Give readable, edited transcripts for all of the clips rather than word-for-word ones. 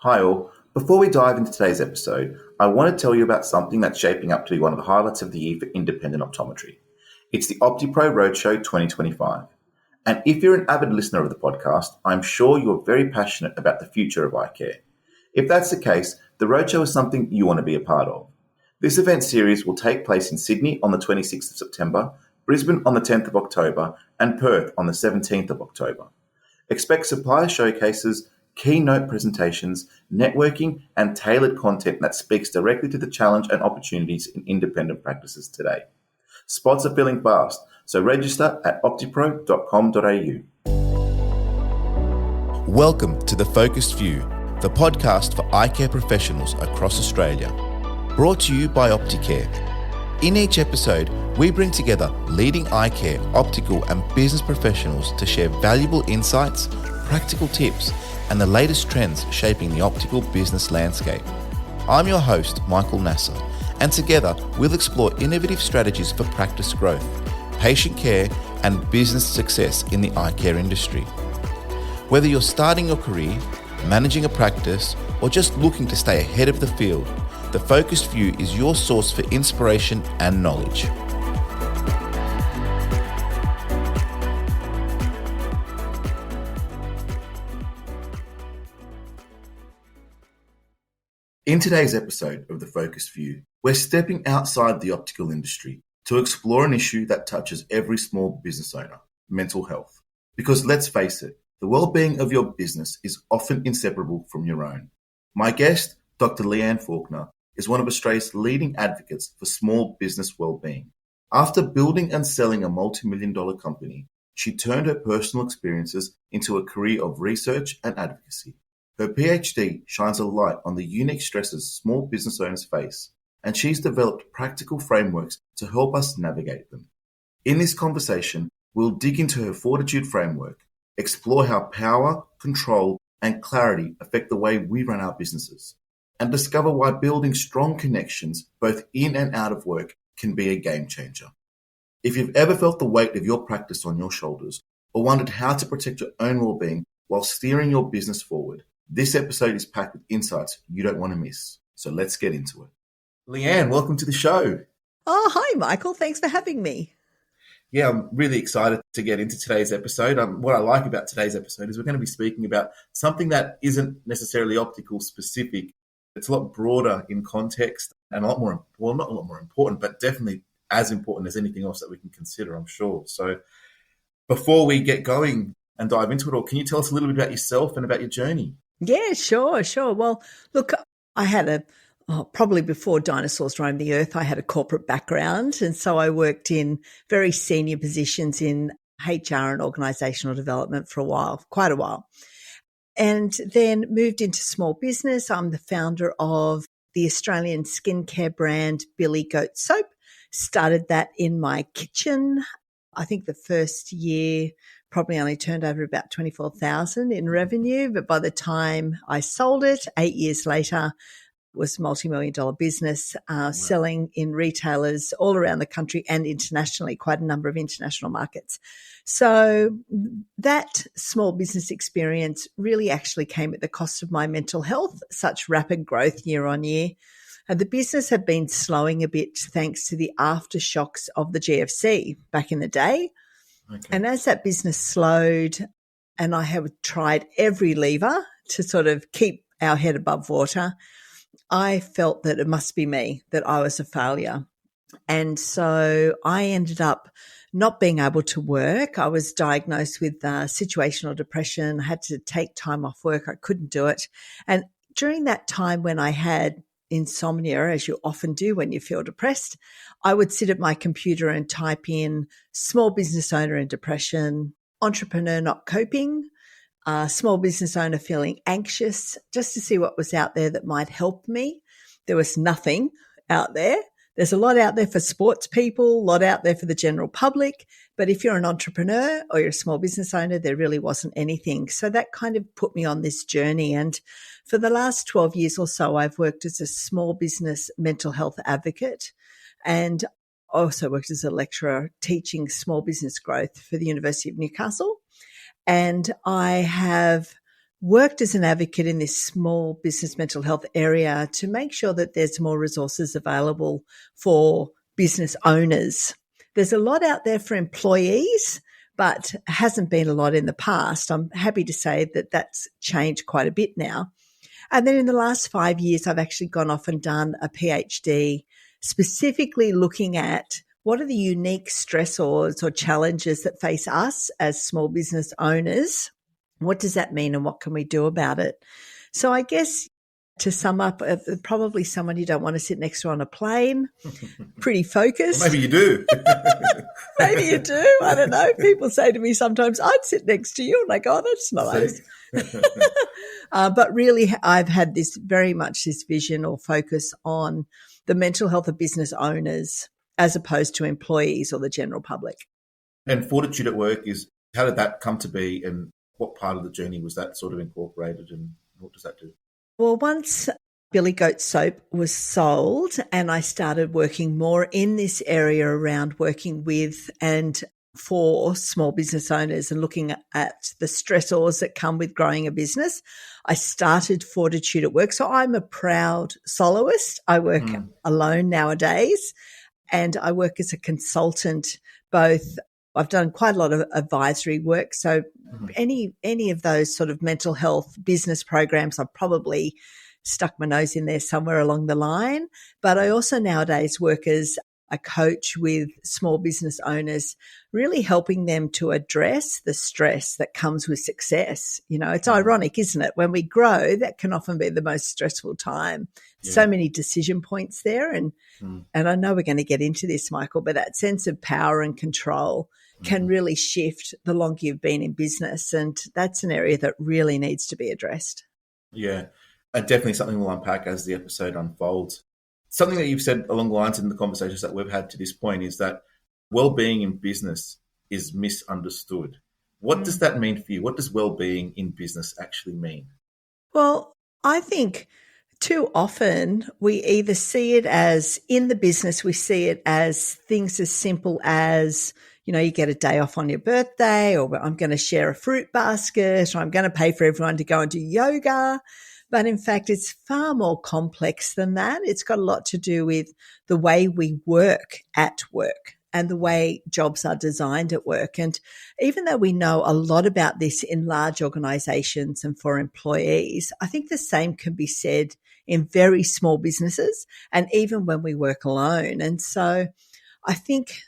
Hi all. Before we dive into today's episode, I want to tell you about something that's shaping up to be one of the highlights of the year for independent optometry. It's the OptiPro Roadshow 2025. And if you're an avid listener of the podcast, I'm sure you're very passionate about the future of eye care. If that's the case, the Roadshow is something you want to be a part of. This event series will take place in Sydney on the 26th of September, Brisbane on the 10th of October, and Perth on the 17th of October. Expect supplier showcases, keynote presentations, networking, and tailored content that speaks directly to the challenge and opportunities in independent practices today. Spots are filling fast, so register at optipro.com.au. Welcome to The Focused View, the podcast for eye care professionals across Australia. Brought to you by Opticare. In each episode, we bring together leading eye care, optical and business professionals to share valuable insights, practical tips, and the latest trends shaping the optical business landscape. I'm your host, Michael Nasser, and together we'll explore innovative strategies for practice growth, patient care, and business success in the eye care industry. Whether you're starting your career, managing a practice, or just looking to stay ahead of the field, The Focused View is your source for inspiration and knowledge. In today's episode of The Focused View, we're stepping outside the optical industry to explore an issue that touches every small business owner, mental health. Because let's face it, the well-being of your business is often inseparable from your own. My guest, Dr. Leanne Faulkner, is one of Australia's leading advocates for small business well-being. After building and selling a multi-million-dollar company, she turned her personal experiences into a career of research and advocacy. Her PhD shines a light on the unique stresses small business owners face, and she's developed practical frameworks to help us navigate them. In this conversation, we'll dig into her Fortitude Framework, explore how power, control, and clarity affect the way we run our businesses, and discover why building strong connections, both in and out of work, can be a game changer. If you've ever felt the weight of your practice on your shoulders, or wondered how to protect your own well-being while steering your business forward, this episode is packed with insights you don't want to miss. So let's get into it. Leanne, welcome to the show. Oh, hi, Michael. Thanks for having me. Yeah, I'm really excited to get into today's episode. What I like about today's episode is we're going to be speaking about something that isn't necessarily optical specific. It's a lot broader in context and a lot more, well, not a lot more important, but definitely as important as anything else that we can consider, I'm sure. So before we get going and dive into it all, can you tell us a little bit about yourself and about your journey? Yeah, sure. Well, look, I had probably before dinosaurs roamed the earth, I had a corporate background. And so I worked in very senior positions in HR and organisational development for quite a while. And then moved into small business. I'm the founder of the Australian skincare brand Billy Goat Soap. Started that in my kitchen. I think the first year probably only turned over about 24,000 in revenue. But by the time I sold it, 8 years later, it was a multi-million-dollar business, selling in retailers all around the country and internationally, quite a number of international markets. So that small business experience really actually came at the cost of my mental health, such rapid growth year on year. And the business had been slowing a bit thanks to the aftershocks of the GFC back in the day. Okay. And as that business slowed, and I have tried every lever to sort of keep our head above water, I felt that it must be me, that I was a failure. And so I ended up not being able to work. I was diagnosed with situational depression. I had to take time off work. I couldn't do it. And during that time when I had insomnia, as you often do when you feel depressed, I would sit at my computer and type in small business owner and depression, entrepreneur not coping, small business owner feeling anxious, just to see what was out there that might help me. There was nothing out there. There's a lot out there for sports people, a lot out there for the general public. But if you're an entrepreneur or you're a small business owner, there really wasn't anything. So that kind of put me on this journey. And for the last 12 years or so, I've worked as a small business mental health advocate and also worked as a lecturer teaching small business growth for the University of Newcastle. And I have worked as an advocate in this small business mental health area to make sure that there's more resources available for business owners. There's a lot out there for employees, but hasn't been a lot in the past. I'm happy to say that that's changed quite a bit now. And then in the last 5 years, I've actually gone off and done a PhD specifically looking at what are the unique stressors or challenges that face us as small business owners. What does that mean and what can we do about it? So I guess to sum up, probably someone you don't want to sit next to on a plane, pretty focused. Well, maybe you do. Maybe you do. I don't know. People say to me sometimes, I'd sit next to you. And I go, oh, that's nice. But really, I've had this very much this vision or focus on the mental health of business owners as opposed to employees or the general public. And Fortitude at Work how did that come to be and what part of the journey was that sort of incorporated and what does that do? Well, once Billy Goat Soap was sold and I started working more in this area around working with and for small business owners and looking at the stressors that come with growing a business, I started Fortitude at Work. So I'm a proud soloist. I work alone nowadays and I work as a consultant both. I've done quite a lot of advisory work. So any of those sort of mental health business programs, I've probably stuck my nose in there somewhere along the line. But I also nowadays work as a coach with small business owners, really helping them to address the stress that comes with success. You know, it's ironic, isn't it? When we grow, that can often be the most stressful time. Yeah. So many decision points there. And I know we're going to get into this, Michael, but that sense of power and control can really shift the longer you've been in business. And that's an area that really needs to be addressed. Yeah, and definitely something we'll unpack as the episode unfolds. Something that you've said along the lines in the conversations that we've had to this point is that well-being in business is misunderstood. What does that mean for you? What does well-being in business actually mean? Well, I think too often we either see it as, in the business, we see it as things as simple as, you know, you get a day off on your birthday, or I'm going to share a fruit basket, or I'm going to pay for everyone to go and do yoga. But in fact, it's far more complex than that. It's got a lot to do with the way we work at work and the way jobs are designed at work. And even though we know a lot about this in large organizations and for employees, I think the same can be said in very small businesses and even when we work alone. And so I think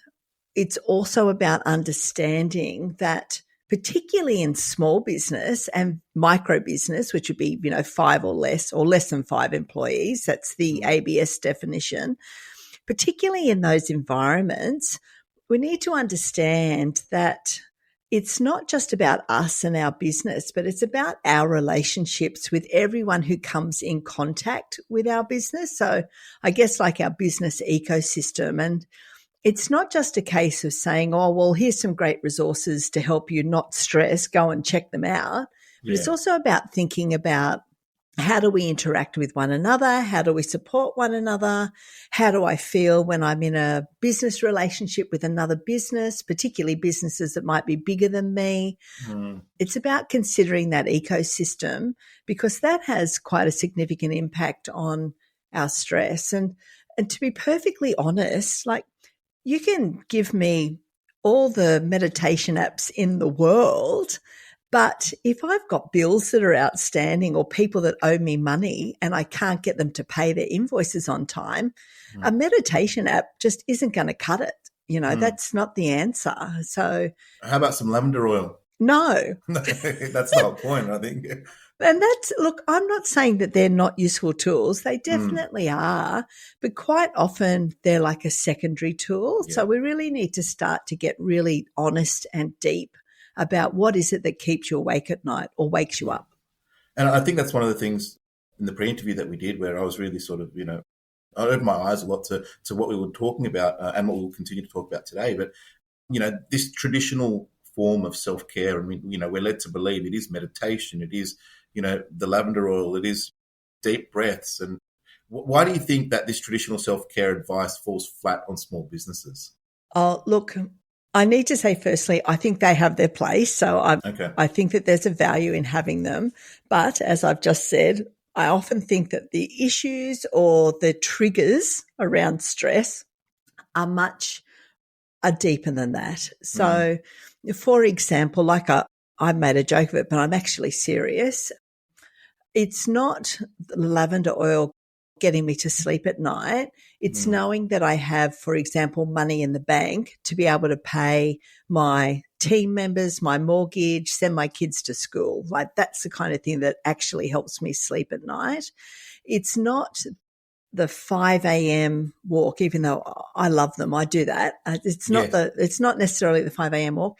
it's also about understanding that particularly in small business and micro business, which would be, 5 or less than 5 employees. That's the ABS definition. Particularly in those environments, we need to understand that it's not just about us and our business, but it's about our relationships with everyone who comes in contact with our business. So I guess like our business ecosystem. And it's not just a case of saying, oh, well, here's some great resources to help you not stress, go and check them out. But it's also about thinking about how do we interact with one another? How do we support one another? How do I feel when I'm in a business relationship with another business, particularly businesses that might be bigger than me? It's about considering that ecosystem because that has quite a significant impact on our stress. And to be perfectly honest, like, you can give me all the meditation apps in the world, but if I've got bills that are outstanding or people that owe me money and I can't get them to pay their invoices on time, a meditation app just isn't going to cut it. That's not the answer. So how about some lavender oil? No. That's the whole point, I think. And look, I'm not saying that they're not useful tools. They definitely are, but quite often they're like a secondary tool. Yeah. So we really need to start to get really honest and deep about what is it that keeps you awake at night or wakes you up. And I think that's one of the things in the pre-interview that we did where I was really sort of, I opened my eyes a lot to what we were talking about and what we'll continue to talk about today. But, this traditional form of self-care, and we're led to believe it is meditation, it is, the lavender oil, it is deep breaths. And why do you think that this traditional self-care advice falls flat on small businesses? Oh, look, I need to say, firstly, I think they have their place. So I think that there's a value in having them. But as I've just said, I often think that the issues or the triggers around stress are deeper than that. So, for example, like I made a joke of it, but I'm actually serious. It's not lavender oil getting me to sleep at night. It's knowing that I have, for example, money in the bank to be able to pay my team members, my mortgage, send my kids to school. Like that's the kind of thing that actually helps me sleep at night. It's not the 5 a.m. walk, even though I love them. I do that. It's not necessarily the 5 a.m. walk.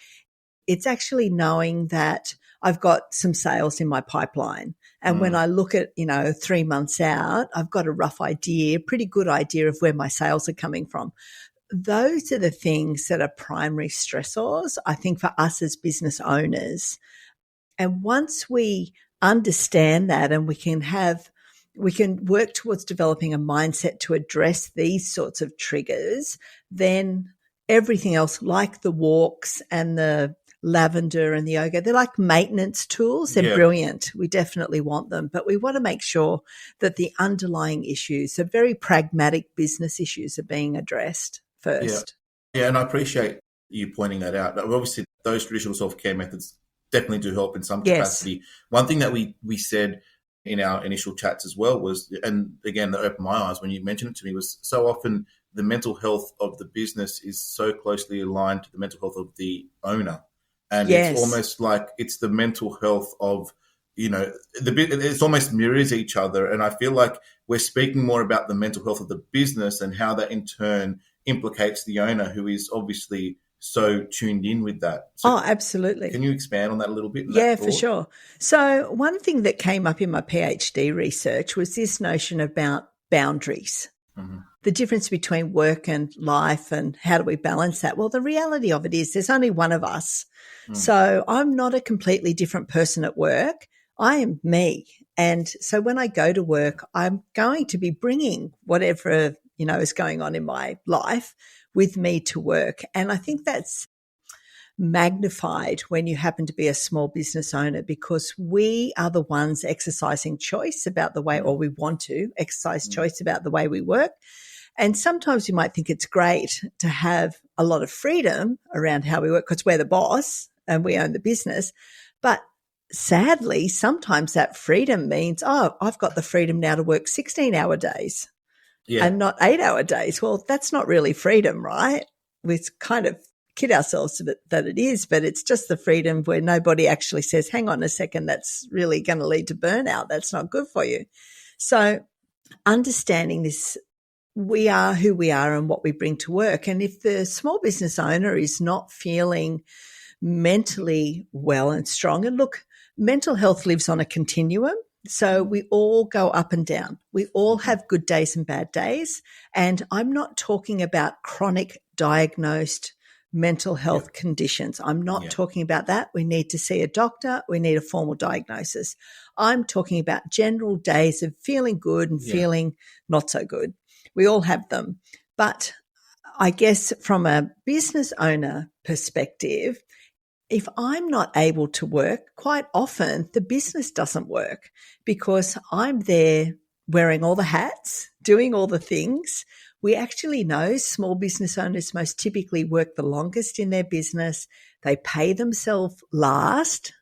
It's actually knowing that I've got some sales in my pipeline. And when I look at, 3 months out, I've got a rough idea, pretty good idea of where my sales are coming from. Those are the things that are primary stressors, I think, for us as business owners. And once we understand that and we can work towards developing a mindset to address these sorts of triggers, then everything else, like the walks and the lavender and the yoga, they're like maintenance tools. They're brilliant. We definitely want them, but we want to make sure that the underlying issues, the very pragmatic business issues, are being addressed first. Yeah, and I appreciate you pointing that out. Obviously, those traditional self-care methods definitely do help in some capacity. One thing that we said in our initial chats as well was, and again, that opened my eyes when you mentioned it to me, was so often the mental health of the business is so closely aligned to the mental health of the owner. And it's almost like it's the mental health of, it's almost mirrors each other. And I feel like we're speaking more about the mental health of the business and how that in turn implicates the owner, who is obviously so tuned in with that. So absolutely. Can you expand on that a little bit? Yeah, for sure. So one thing that came up in my PhD research was this notion about boundaries. The difference between work and life and how do we balance that? Well, the reality of it is there's only one of us. So I'm not a completely different person at work. I am me. And so when I go to work, I'm going to be bringing whatever, is going on in my life with me to work. And I think that's magnified when you happen to be a small business owner, because we are the ones exercising choice about the way, or we want to exercise choice about the way we work. And sometimes you might think it's great to have a lot of freedom around how we work because we're the boss and we own the business. But sadly, sometimes that freedom means, I've got the freedom now to work 16-hour days and not 8-hour days. Well, that's not really freedom, right? We kind of kid ourselves that it is, but it's just the freedom where nobody actually says, hang on a second, that's really going to lead to burnout. That's not good for you. So understanding this, we are who we are and what we bring to work. And if the small business owner is not feeling mentally well and strong, and look, mental health lives on a continuum. So we all go up and down. We all have good days and bad days. And I'm not talking about chronic diagnosed mental health conditions. I'm not talking about that. We need to see a doctor. We need a formal diagnosis. I'm talking about general days of feeling good and feeling not so good. We all have them. But I guess from a business owner perspective, if I'm not able to work, quite often the business doesn't work because I'm there wearing all the hats, doing all the things. We actually know small business owners most typically work the longest in their business. They pay themselves last,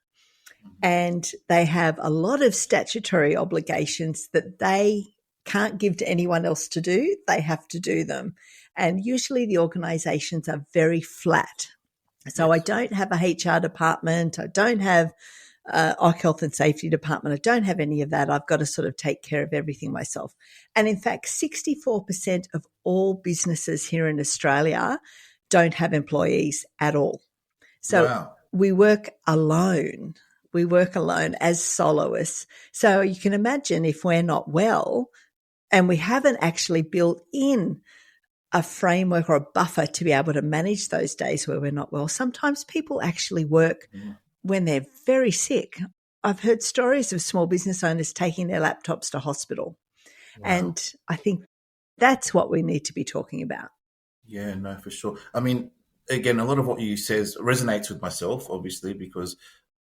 and they have a lot of statutory obligations that they can't give to anyone else to do. They have to do them. And usually the organizations are very flat. So I don't have a HR department. I don't have a health and safety department. I don't have any of that. I've got to sort of take care of everything myself. And in fact, 64% of all businesses here in Australia don't have employees at all. So we work alone. We work alone as soloists. So you can imagine if we're not well and we haven't actually built in a framework or a buffer to be able to manage those days where we're not well. Sometimes people actually work when they're very sick. I've heard stories of small business owners taking their laptops to hospital. And I think that's what we need to be talking about. Yeah, no, for sure. I mean, again, a lot of what you says resonates with myself, obviously, because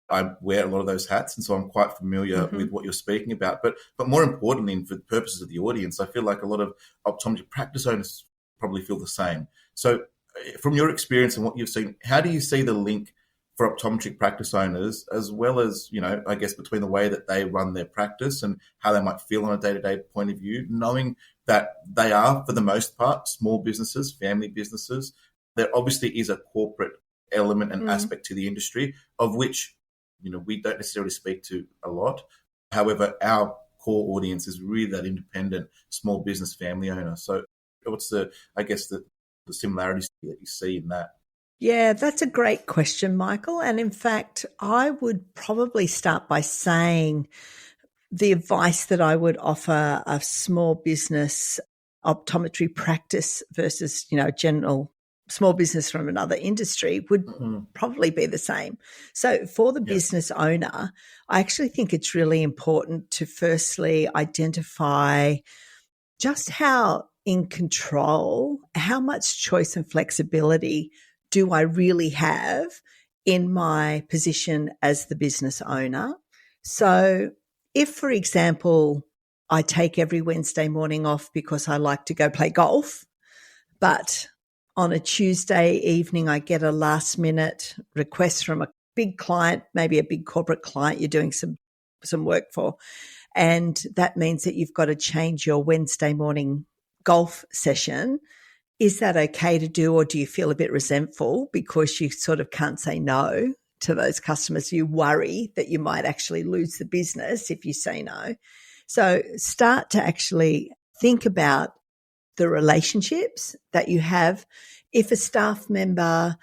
I wear a lot of those hats, and so I'm quite familiar with what you're speaking about. But more importantly, and for the purposes of the audience, I feel like a lot of optometry practice owners probably feel the same. So from your experience and what you've seen, how do you see the link for optometry practice owners, as well as, I guess, between the way that they run their practice and how they might feel on a day-to-day point of view, knowing that they are, for the most part, small businesses, family businesses? There obviously is a corporate element and aspect to the industry, of which we don't necessarily speak to a lot. However, our core audience is really that independent small business family owner. So what's the similarities that you see in that? Yeah, that's a great question, Michael. And in fact, I would probably start by saying the advice that I would offer a small business optometry practice versus, general small business from another industry would probably be the same. So for the business owner, I actually think it's really important to firstly identify just how in control, how much choice and flexibility do I really have in my position as the business owner. So if, for example, I take every Wednesday morning off because I like to go play golf, but on a Tuesday evening, I get a last minute request from a big client, maybe a big corporate client you're doing some work for. And that means that you've got to change your Wednesday morning golf session. Is that okay to do, or do you feel a bit resentful because you sort of can't say no to those customers? You worry that you might actually lose the business if you say no. So start to actually think about the relationships that you have. If a staff member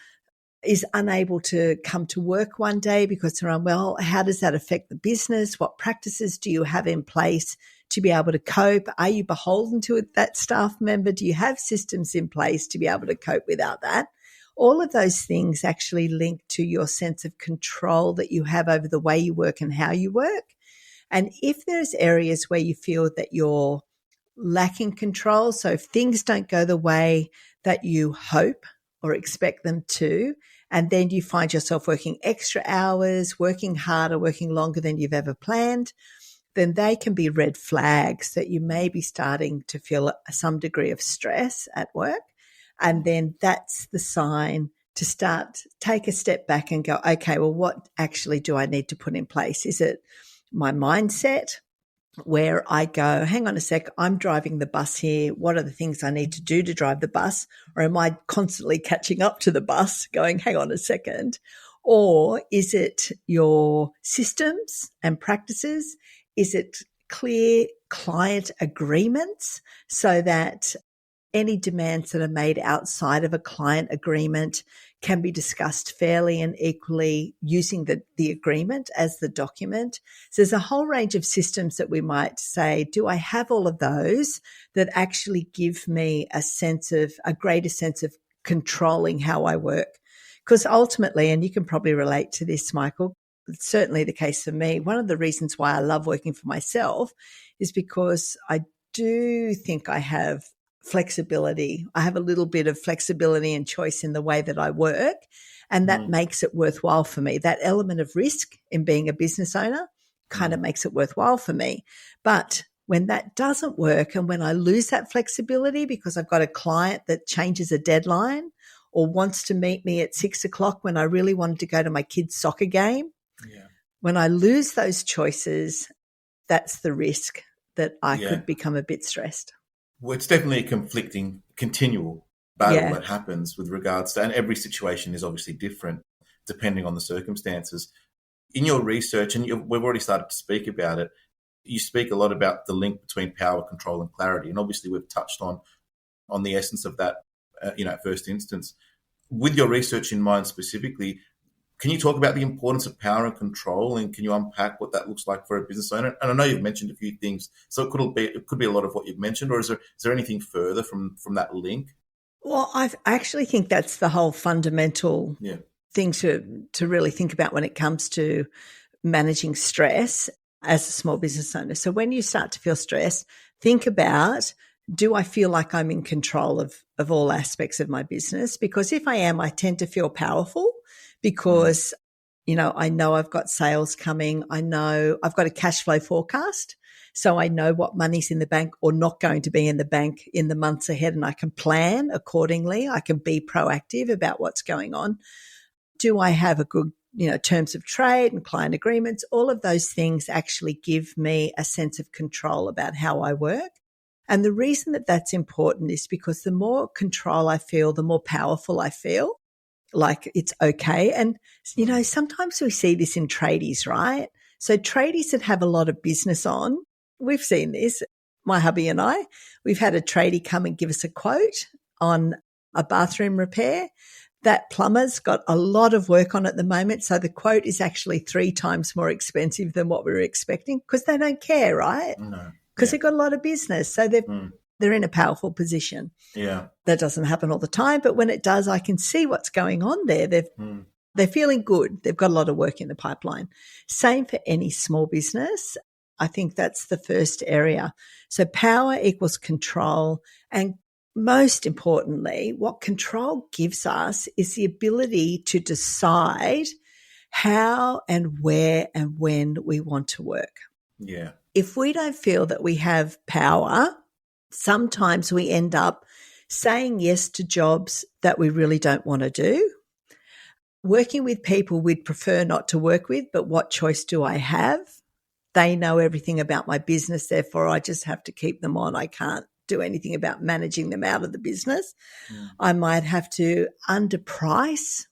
is unable to come to work one day because they're unwell, how does that affect the business? What practices do you have in place to be able to cope? Are you beholden to that staff member? Do you have systems in place to be able to cope without that? All of those things actually link to your sense of control that you have over the way you work and how you work. And if there's areas where you feel that you're lacking control, so if things don't go the way that you hope or expect them to, and then you find yourself working extra hours, working harder, working longer than you've ever planned, then they can be red flags that you may be starting to feel some degree of stress at work. And then that's the sign to take a step back and go, okay, well, what actually do I need to put in place? Is it my mindset, where I go, hang on a sec, I'm driving the bus here. What are the things I need to do to drive the bus? Or am I constantly catching up to the bus going, hang on a second? Or is it your systems and practices? Is it clear client agreements so that any demands that are made outside of a client agreement can be discussed fairly and equally using the agreement as the document? So there's a whole range of systems that we might say, do I have all of those that actually give me a greater sense of controlling how I work? Because ultimately, and you can probably relate to this, Michael, it's certainly the case for me, one of the reasons why I love working for myself is because I do think I have flexibility. I have a little bit of flexibility and choice in the way that I work, and that makes it worthwhile for me. That element of risk in being a business owner kind of makes it worthwhile for me. But when that doesn't work, and when I lose that flexibility because I've got a client that changes a deadline or wants to meet me at 6:00 when I really wanted to go to my kid's soccer game, when I lose those choices, that's the risk that I could become a bit stressed. Well, it's definitely a conflicting, continual battle that happens with regards to, and every situation is obviously different depending on the circumstances. In your research, and we've already started to speak about it, you speak a lot about the link between power, control, and clarity. And obviously we've touched on the essence of that, at first instance. With your research in mind specifically, can you talk about the importance of power and control, and can you unpack what that looks like for a business owner? And I know you've mentioned a few things, so it could be a lot of what you've mentioned, or is there anything further from that link? Well, I actually think that's the whole fundamental thing to really think about when it comes to managing stress as a small business owner. So when you start to feel stressed, think about, do I feel like I'm in control of all aspects of my business? Because if I am, I tend to feel powerful because, I know I've got sales coming. I know I've got a cash flow forecast. So I know what money's in the bank or not going to be in the bank in the months ahead, and I can plan accordingly. I can be proactive about what's going on. Do I have a good, terms of trade and client agreements? All of those things actually give me a sense of control about how I work. And the reason that that's important is because the more control I feel, the more powerful I feel, like it's okay. And, sometimes we see this in tradies, right? So tradies that have a lot of business on, we've seen this, my hubby and I, we've had a tradie come and give us a quote on a bathroom repair. That plumber's got a lot of work on at the moment. So the quote is actually 3 times more expensive than what we were expecting because they don't care, right? No. Because they've got a lot of business. So they're in a powerful position. Yeah. That doesn't happen all the time, but when it does, I can see what's going on there. They're feeling good. They've got a lot of work in the pipeline. Same for any small business. I think that's the first area. So power equals control. And most importantly, what control gives us is the ability to decide how and where and when we want to work. Yeah. If we don't feel that we have power, sometimes we end up saying yes to jobs that we really don't want to do, working with people we'd prefer not to work with, but what choice do I have? They know everything about my business, therefore I just have to keep them on. I can't do anything about managing them out of the business. I might have to underprice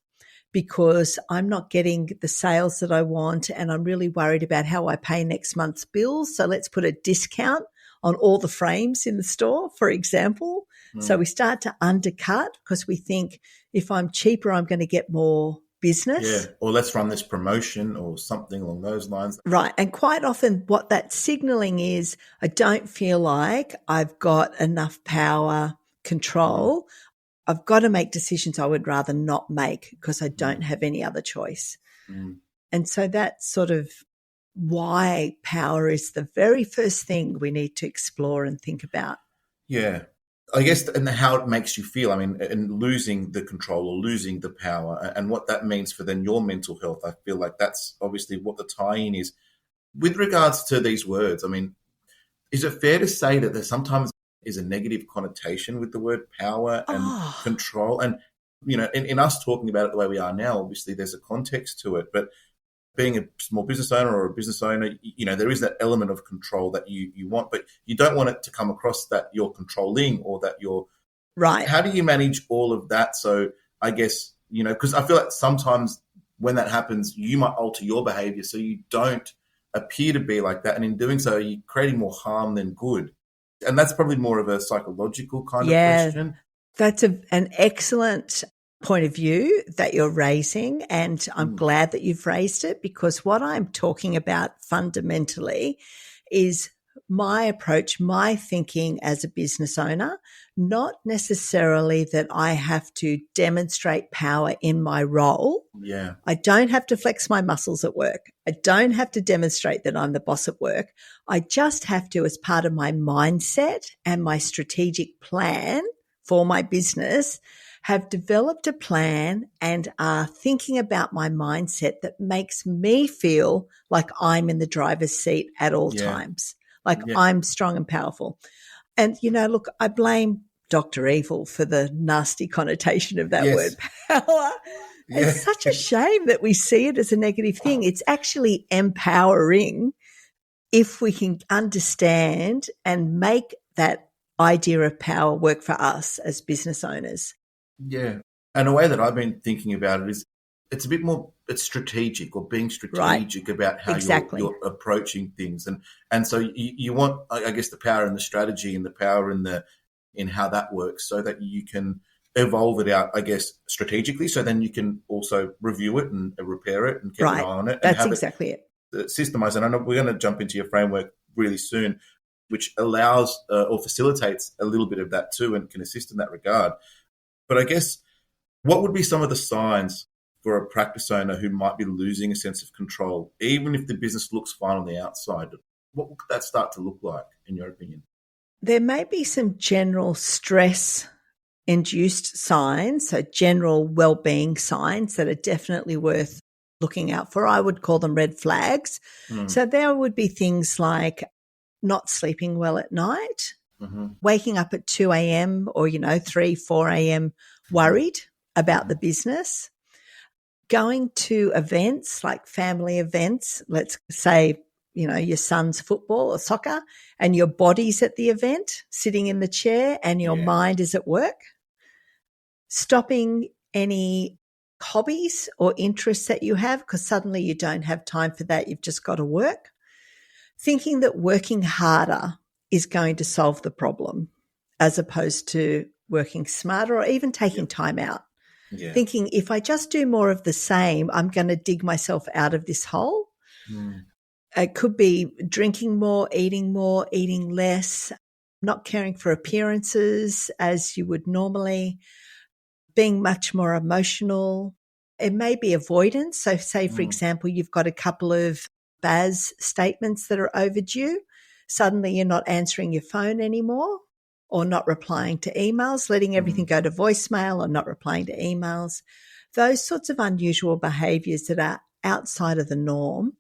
because I'm not getting the sales that I want and I'm really worried about how I pay next month's bills. So let's put a discount on all the frames in the store, for example. So we start to undercut because we think if I'm cheaper, I'm going to get more business. Yeah, or let's run this promotion or something along those lines. Right. And quite often what that's signaling is I don't feel like I've got enough power, control. I've got to make decisions I would rather not make because I don't have any other choice. And so that's sort of why power is the very first thing we need to explore and think about. Yeah. I guess, and how it makes you feel. I mean, and losing the control or losing the power and what that means for then your mental health. I feel like that's obviously what the tie-in is. With regards to these words, I mean, is it fair to say that there sometimes is a negative connotation with the word power and control? And, in us talking about it the way we are now, obviously there's a context to it, but being a small business owner or a business owner, there is that element of control that you want, but you don't want it to come across that you're controlling or that you're right. How do you manage all of that? So I guess, because I feel like sometimes when that happens, you might alter your behavior so you don't appear to be like that. And in doing so, you're creating more harm than good. And that's probably more of a psychological kind of question. That's an excellent point of view that you're raising, and I'm glad that you've raised it because what I'm talking about fundamentally is my approach, my thinking as a business owner, not necessarily that I have to demonstrate power in my role. Yeah. I don't have to flex my muscles at work. I don't have to demonstrate that I'm the boss at work. I just have to, as part of my mindset and my strategic plan for my business, have developed a plan and are thinking about my mindset that makes me feel like I'm in the driver's seat at all times, like I'm strong and powerful. And, look, I blame Dr. Evil for the nasty connotation of that word power. It's such a shame that we see it as a negative thing. It's actually empowering if we can understand and make that idea of power work for us as business owners. Yeah. And a way that I've been thinking about it is it's a bit more, it's strategic or being strategic about how you're approaching things. And so you want, I guess, the power in the strategy and the power in how that works so that you can evolve it out, I guess, strategically. So then you can also review it and repair it and keep an eye on it. That's exactly it. Systemized. And I know we're going to jump into your framework really soon, which allows or facilitates a little bit of that too and can assist in that regard. But I guess what would be some of the signs for a practice owner who might be losing a sense of control, even if the business looks fine on the outside? What could that start to look like, in your opinion? There may be some general stress-induced signs, so general well-being signs that are definitely worth looking out for. I would call them red flags. So there would be things like not sleeping well at night, waking up at 2 a.m. or, 3, 4 a.m. worried about the business, going to events like family events, let's say, your son's football or soccer, and your body's at the event, sitting in the chair, and your mind is at work. Stopping any hobbies or interests that you have because suddenly you don't have time for that. You've just got to work. Thinking that working harder is going to solve the problem as opposed to working smarter or even taking time out. Yeah. Thinking if I just do more of the same, I'm going to dig myself out of this hole. It could be drinking more, eating less, not caring for appearances as you would normally, being much more emotional. It may be avoidance. So say, for example, you've got a couple of BAS statements that are overdue. Suddenly you're not answering your phone anymore or not replying to emails, letting everything go to voicemail or not replying to emails. Those sorts of unusual behaviours that are outside of the norm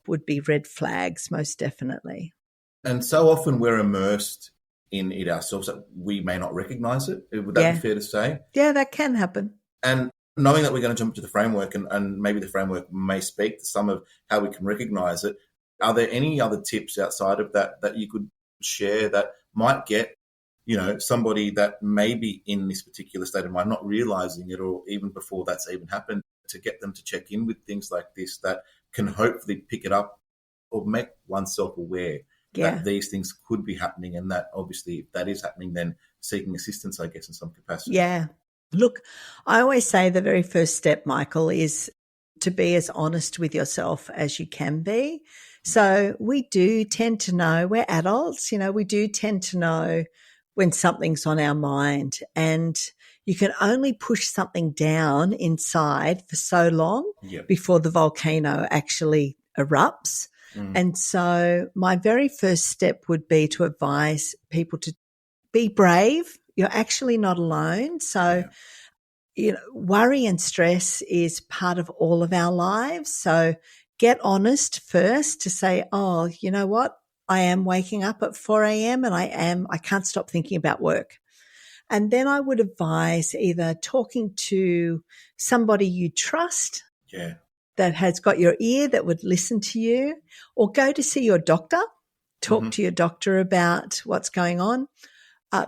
would be red flags, most definitely. And so often we're immersed in it ourselves that we may not recognise it. Would that be fair to say? Yeah, that can happen. And knowing that we're going to jump to the framework and maybe the framework may speak to some of how we can recognise it, are there any other tips outside of that you could share that might get, somebody that may be in this particular state of mind not realising it, or even before that's even happened, to get them to check in with things like this that can hopefully pick it up or make oneself aware that these things could be happening, and that obviously if that is happening, then seeking assistance, I guess, in some capacity. Yeah. Look, I always say the very first step, Michael, is to be as honest with yourself as you can be. So we do tend to know, we're adults, we do tend to know when something's on our mind, and you can only push something down inside for so long before the volcano actually erupts. And so my very first step would be to advise people to be brave. You're actually not alone. So, worry and stress is part of all of our lives. So get honest first to say, oh, you know what? I am waking up at 4 a.m. and I can't stop thinking about work. And then I would advise either talking to somebody you trust that has got your ear, that would listen to you, or go to see your doctor, talk to your doctor about what's going on.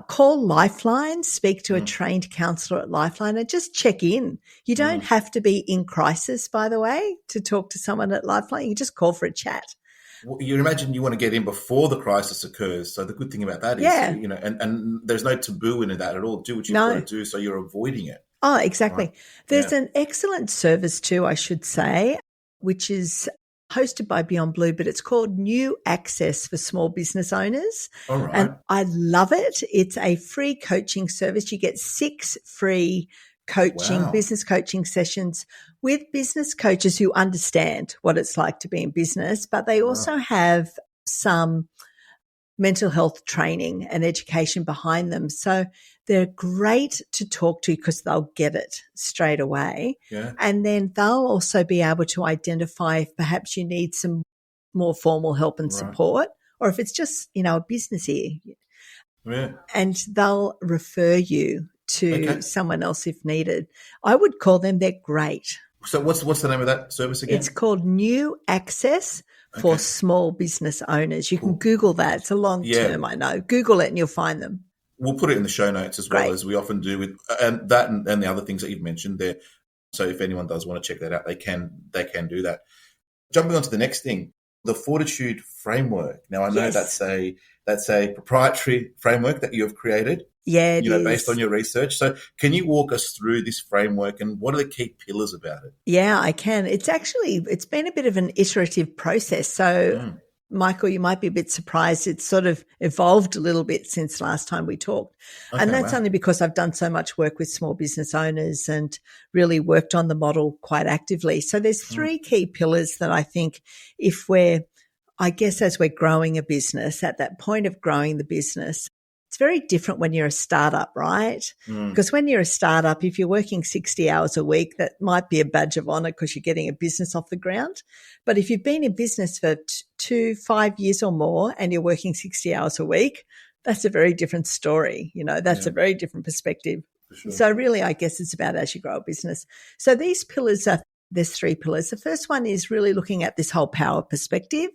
Call Lifeline, speak to a trained counsellor at Lifeline, and just check in. You don't have to be in crisis, by the way, to talk to someone at Lifeline. You just call for a chat. Well, you imagine you want to get in before the crisis occurs. So the good thing about that is, and there's no taboo in that at all. Do what you've got to do, so you're avoiding it. Oh, exactly. Right. There's an excellent service too, I should say, which is hosted by Beyond Blue, but it's called New Access for Small Business Owners. All right. And I love it. It's a free coaching service. You get 6 free business coaching sessions with business coaches who understand what it's like to be in business, but they also have some mental health training and education behind them. So they're great to talk to because they'll get it straight away. Yeah. And then they'll also be able to identify if perhaps you need some more formal help and support, or if it's just, a business ear. Yeah. And they'll refer you to someone else if needed. I would call them, they're great. So what's the name of that service again? It's called New Access for Small Business Owners. You can Google that. It's a long term, I know. Google it and you'll find them. We'll put it in the show notes as well, as we often do with that and the other things that you've mentioned there. So if anyone does want to check that out, they can do that. Jumping on to the next thing, the Fortitude Framework. Now I know that's a proprietary framework that you have created. Yeah, it is. Based on your research. So can you walk us through this framework and what are the key pillars about it? Yeah, I can. It's been a bit of an iterative process. So Michael, you might be a bit surprised. It's sort of evolved a little bit since last time we talked. And that's only because I've done so much work with small business owners and really worked on the model quite actively. So there's 3 key pillars that I think if we're I guess as we're growing a business, at that point of growing the business, it's very different when you're a startup, right? Because when you're a startup, if you're working 60 hours a week, that might be a badge of honor because you're getting a business off the ground. But if you've been in business for 5 years or more and you're working 60 hours a week, that's a very different story. That's a very different perspective. Sure. So really, I guess it's about as you grow a business. So these pillars there's 3 pillars. The first one is really looking at this whole power perspective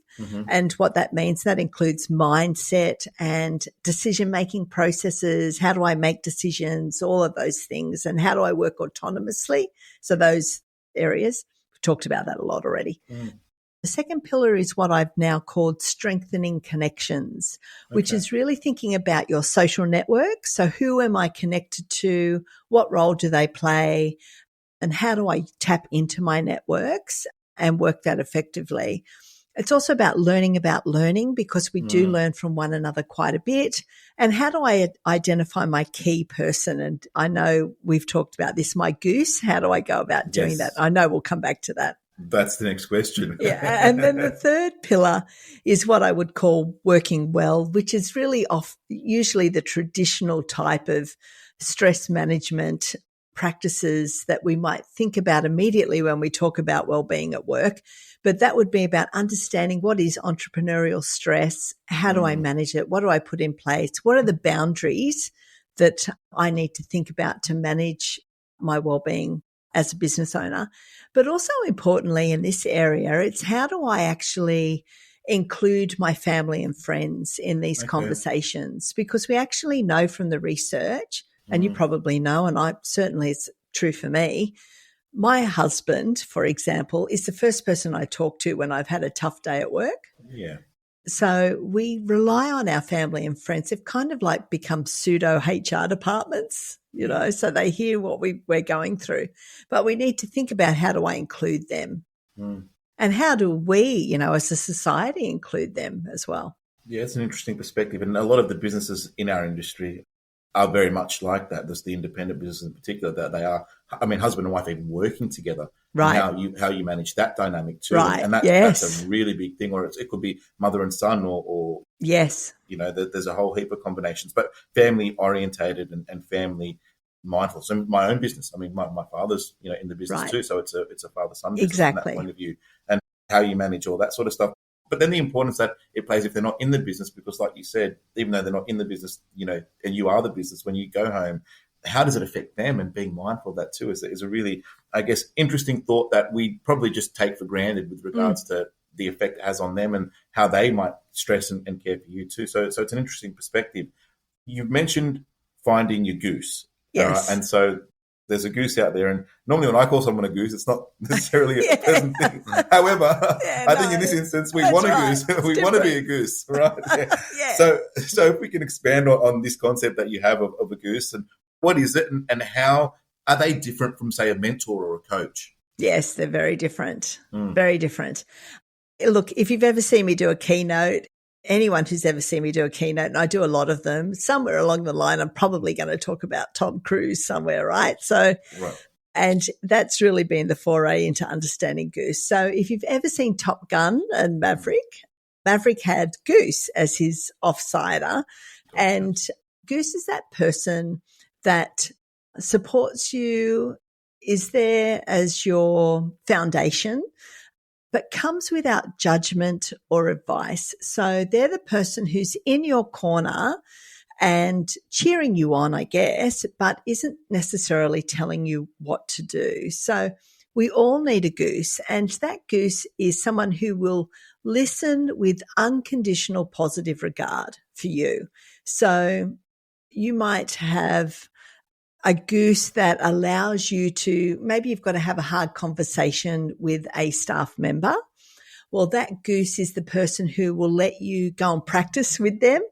and what that means. That includes mindset and decision-making processes. How do I make decisions? All of those things. And how do I work autonomously? So those areas, we've talked about that a lot already. The second pillar is what I've now called strengthening connections, which is really thinking about your social network. So who am I connected to? What role do they play? And how do I tap into my networks and work that effectively? It's also about learning because we do learn from one another quite a bit. And how do I identify my key person? And I know we've talked about this, my goose. How do I go about doing that? I know we'll come back to that. That's the next question. Yeah. And then the third pillar is what I would call working well, which is really usually the traditional type of stress management practices that we might think about immediately when we talk about well-being at work. But that would be about understanding what is entrepreneurial stress, how do I manage it, what do I put in place, what are the boundaries that I need to think about to manage my well-being as a business owner. But also importantly in this area, it's how do I actually include my family and friends in these conversations? Because we actually know from the research, and you probably know, and it's true for me, my husband, for example, is the first person I talk to when I've had a tough day at work. Yeah. So we rely on our family and friends. They've kind of like become pseudo HR departments, so they hear what we're going through. But we need to think about how do I include them? And how do we, as a society include them as well? Yeah, it's an interesting perspective. And a lot of the businesses in our industry are very much like that. There's the independent business in particular that they are, husband and wife even working together. Right. And how you manage that dynamic too. Right. And that's a really big thing. Or it could be mother and son or yes. There's a whole heap of combinations, but family orientated and family mindful. So my own business, my father's, in the business too. So it's a father-son business from that point of view, and how you manage all that sort of stuff. But then the importance that it plays if they're not in the business, because like you said, even though they're not in the business, and you are the business, when you go home, how does it affect them? And being mindful of that too is a really, I guess, interesting thought that we probably just take for granted with regards to the effect it has on them and how they might stress and care for you too. So it's an interesting perspective. You've mentioned finding your goose. Yes. And so there's a goose out there, and normally when I call someone a goose, it's not necessarily a pleasant thing. However, I think in this instance, we want a goose. We want to be a goose, right? Yeah. So if we can expand on this concept that you have of a goose, and what is it, and how are they different from, say, a mentor or a coach? Yes, they're very different. Very different. Look, if you've ever seen me do a keynote, anyone who's ever seen me do a keynote, and I do a lot of them, somewhere along the line, I'm probably going to talk about Tom Cruise somewhere, right? So, and that's really been the foray into understanding Goose. So if you've ever seen Top Gun and Maverick had Goose as his offsider, and Goose is that person that supports you, is there as your foundation, but comes without judgment or advice. So they're the person who's in your corner and cheering you on, I guess, but isn't necessarily telling you what to do. So we all need a goose, and that goose is someone who will listen with unconditional positive regard for you. So you might have a goose that allows you to, maybe you've got to have a hard conversation with a staff member. Well, that goose is the person who will let you go and practice with them,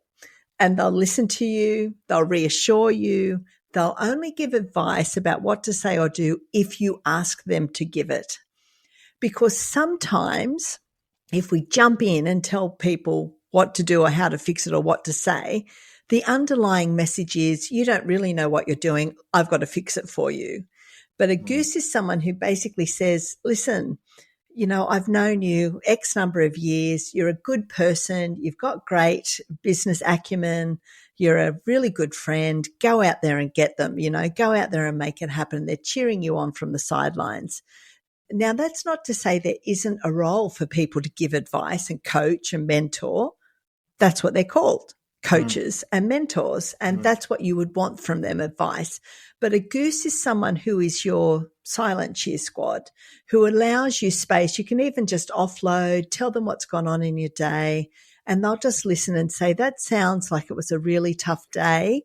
and they'll listen to you. They'll reassure you. They'll only give advice about what to say or do if you ask them to give it. Because sometimes if we jump in and tell people what to do or how to fix it or what to say, the underlying message is, you don't really know what you're doing. I've got to fix it for you. But a goose is someone who basically says, listen, I've known you X number of years. You're a good person. You've got great business acumen. You're a really good friend. Go out there and get them, go out there and make it happen. They're cheering you on from the sidelines. Now, that's not to say there isn't a role for people to give advice and coach and mentor. That's what they're called, coaches and mentors. And that's what you would want from them, advice. But a goose is someone who is your silent cheer squad, who allows you space. You can even just offload, tell them what's gone on in your day, and they'll just listen and say, that sounds like it was a really tough day.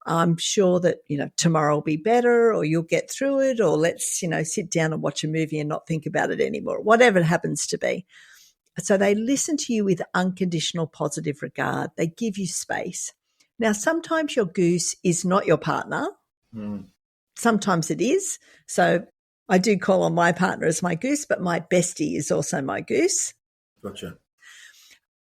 I'm sure that, tomorrow will be better, or you'll get through it, or let's, sit down and watch a movie and not think about it anymore, whatever it happens to be. So they listen to you with unconditional positive regard. They give you space. Now, sometimes your goose is not your partner. Sometimes it is. So I do call on my partner as my goose, but my bestie is also my goose. Gotcha.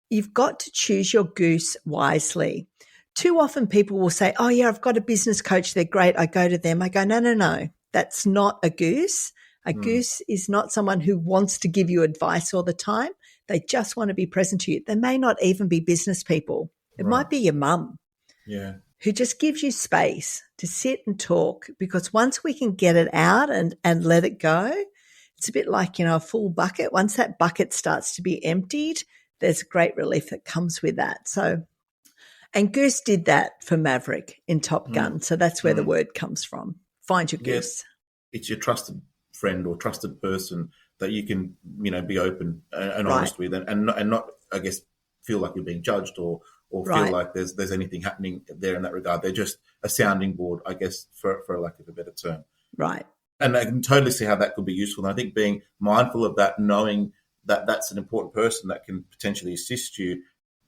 You've got to choose your goose wisely. Too often people will say, oh, yeah, I've got a business coach. They're great. I go to them. I go, no. That's not a goose. A goose is not someone who wants to give you advice all the time. They just want to be present to you. They may not even be business people. It might be your mum. Yeah. Who just gives you space to sit and talk, because once we can get it out and let it go, it's a bit like, a full bucket. Once that bucket starts to be emptied, there's great relief that comes with that. So, and Goose did that for Maverick in Top Gun. So that's where the word comes from. Find your goose. It's your trusted friend or trusted person that you can, be open and honest with, and not, I guess, feel like you're being judged or feel like there's anything happening there in that regard. They're just a sounding board, I guess, for lack of a better term. Right. And I can totally see how that could be useful. And I think being mindful of that, knowing that that's an important person that can potentially assist you,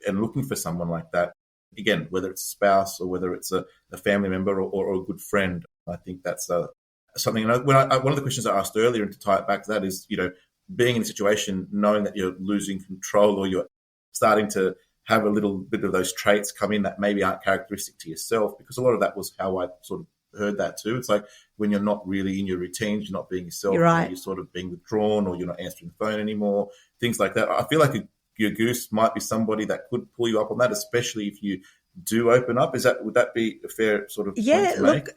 and looking for someone like that, again, whether it's a spouse or whether it's a family member or a good friend, I think that's something. And one of the questions I asked earlier, and to tie it back to that, is, being in a situation knowing that you're losing control, or you're starting to have a little bit of those traits come in that maybe aren't characteristic to yourself, because a lot of that was how I sort of heard that too. It's like when you're not really in your routines, you're not being yourself, you're sort of being withdrawn, or you're not answering the phone anymore, things like that. I feel like your goose might be somebody that could pull you up on that, especially if you do open up. Would that be a fair sort of point to make?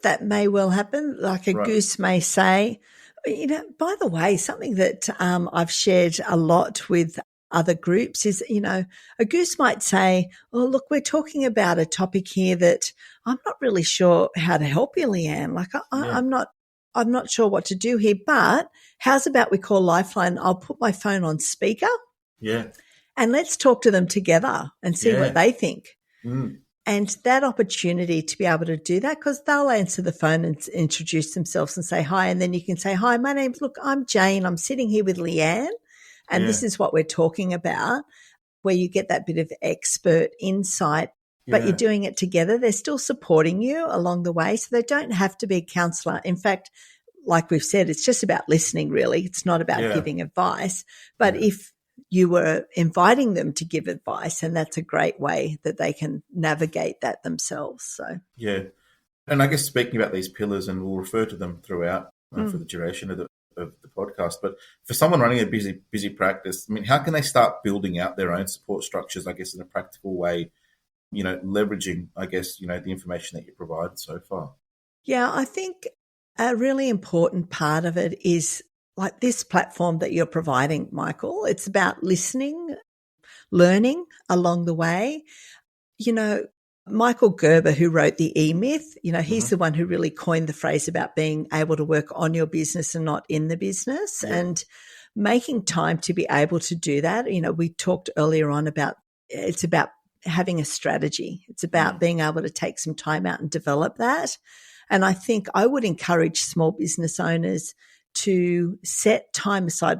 That may well happen. Like a goose may say, by the way, something that I've shared a lot with other groups is, a goose might say, oh, look, we're talking about a topic here that I'm not really sure how to help you, Leanne. Like I'm not sure what to do here, but how's about we call Lifeline? I'll put my phone on speaker. Yeah. And let's talk to them together and see what they think. And that opportunity to be able to do that, because they'll answer the phone and introduce themselves and say hi. And then you can say, hi, I'm Jane. I'm sitting here with Leanne. And this is what we're talking about, where you get that bit of expert insight, but you're doing it together. They're still supporting you along the way. So they don't have to be a counsellor. In fact, like we've said, it's just about listening, really. It's not about giving advice. But if you were inviting them to give advice, and that's a great way that they can navigate that themselves. So and I guess speaking about these pillars, and we'll refer to them throughout for the duration of the podcast, but for someone running a busy practice, I mean, how can they start building out their own support structures, I guess, in a practical way, leveraging, I guess, the information that you provided so far? Yeah, I think a really important part of it is like this platform that you're providing, Michael. It's about listening, learning along the way. Michael Gerber, who wrote the E-Myth, he's the one who really coined the phrase about being able to work on your business and not in the business, and making time to be able to do that. We talked earlier on about it's about having a strategy. It's about being able to take some time out and develop that. And I think I would encourage small business owners to set time aside.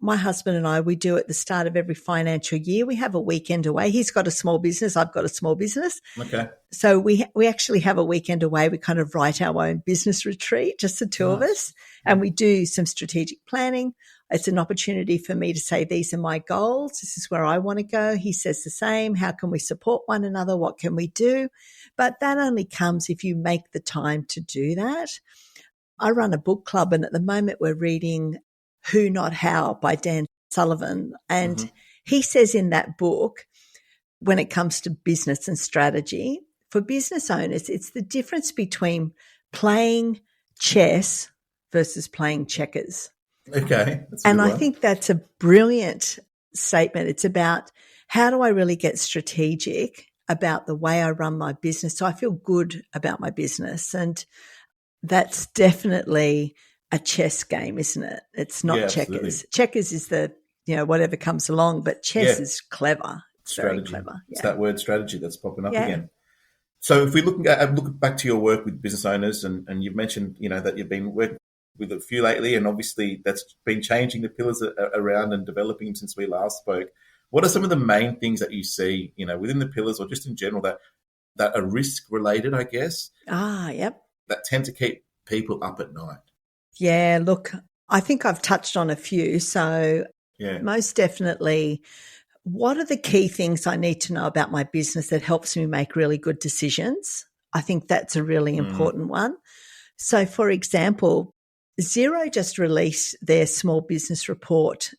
My husband and I, we do at the start of every financial year, we have a weekend away. He's got a small business. I've got a small business. Okay. So we actually have a weekend away. We kind of write our own business retreat, just the two of us, and we do some strategic planning. It's an opportunity for me to say, these are my goals. This is where I want to go. He says the same. How can we support one another? What can we do? But that only comes if you make the time to do that. I run a book club, and at the moment we're reading Who Not How by Dan Sullivan. And he says in that book, when it comes to business and strategy, for business owners, it's the difference between playing chess versus playing checkers. Okay. And I think that's a brilliant statement. It's about how do I really get strategic about the way I run my business so I feel good about my business. And that's definitely a chess game, isn't it? It's not checkers. Absolutely. Checkers is whatever comes along, but chess is clever. It's strategy. very clever. Yeah. It's that word strategy that's popping up again. So if we look back to your work with business owners, and you've mentioned, that you've been working with a few lately, and obviously that's been changing the pillars around and developing them since we last spoke. What are some of the main things that you see, within the pillars or just in general that are risk related, I guess? Yep. That tend to keep people up at night. Yeah, look, I think I've touched on a few. So most definitely, what are the key things I need to know about my business that helps me make really good decisions? I think that's a really important one. So, for example, Xero just released their small business report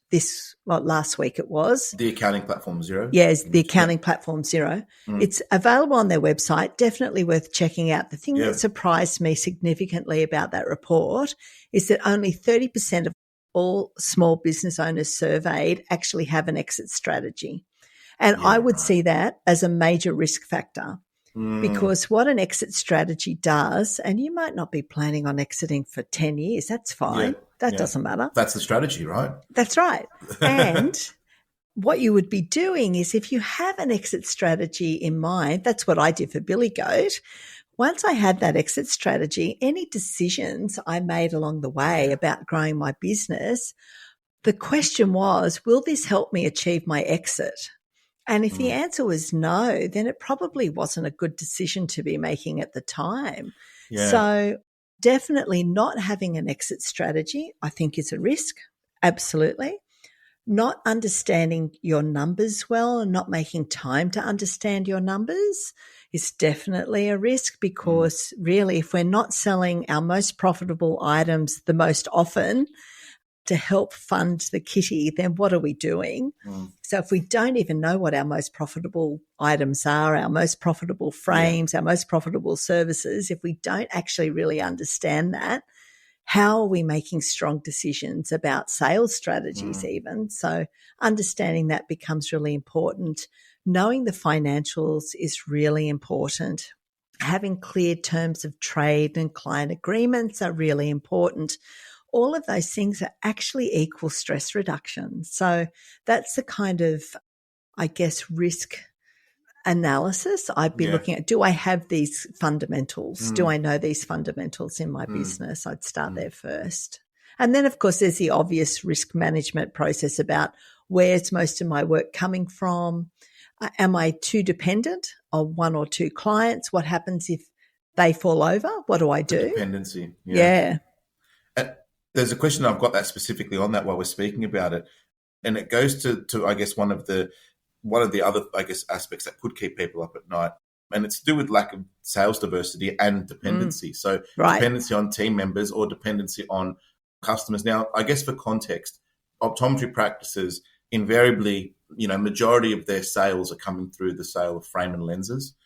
last week it was. The accounting platform Xero? Yes, the accounting platform Xero. It's available on their website, definitely worth checking out. The thing that surprised me significantly about that report is that only 30% of all small business owners surveyed actually have an exit strategy. And I would see that as a major risk factor. Because what an exit strategy does, and you might not be planning on exiting for 10 years, that's fine. That doesn't matter. That's the strategy, right? That's right. And what you would be doing is if you have an exit strategy in mind, that's what I did for Billy Goat. Once I had that exit strategy, any decisions I made along the way about growing my business, the question was, will this help me achieve my exit? And if the answer was no, then it probably wasn't a good decision to be making at the time. Yeah. So definitely not having an exit strategy, I think, is a risk. Absolutely. Not understanding your numbers well and not making time to understand your numbers is definitely a risk because really if we're not selling our most profitable items the most often to help fund the kitty, then what are we doing? So if we don't even know what our most profitable items are, our most profitable frames, our most profitable services, if we don't actually really understand that, how are we making strong decisions about sales strategies even? So understanding that becomes really important. Knowing the financials is really important. Having clear terms of trade and client agreements are really important. All of those things are actually equal stress reduction. So that's the kind of, I guess, risk analysis I'd be looking at. Do I have these fundamentals? Do I know these fundamentals in my business? I'd start there first. And then, of course, there's the obvious risk management process about where's most of my work coming from? Am I too dependent on one or two clients? What happens if they fall over? What do I do? Dependency. Yeah. There's a question I've got that specifically on that while we're speaking about it, and it goes to I guess one of the other I guess aspects that could keep people up at night, and it's to do with lack of sales diversity and dependency. So dependency on team members or dependency on customers. Now, I guess for context, optometry practices invariably, majority of their sales are coming through the sale of frame and lenses.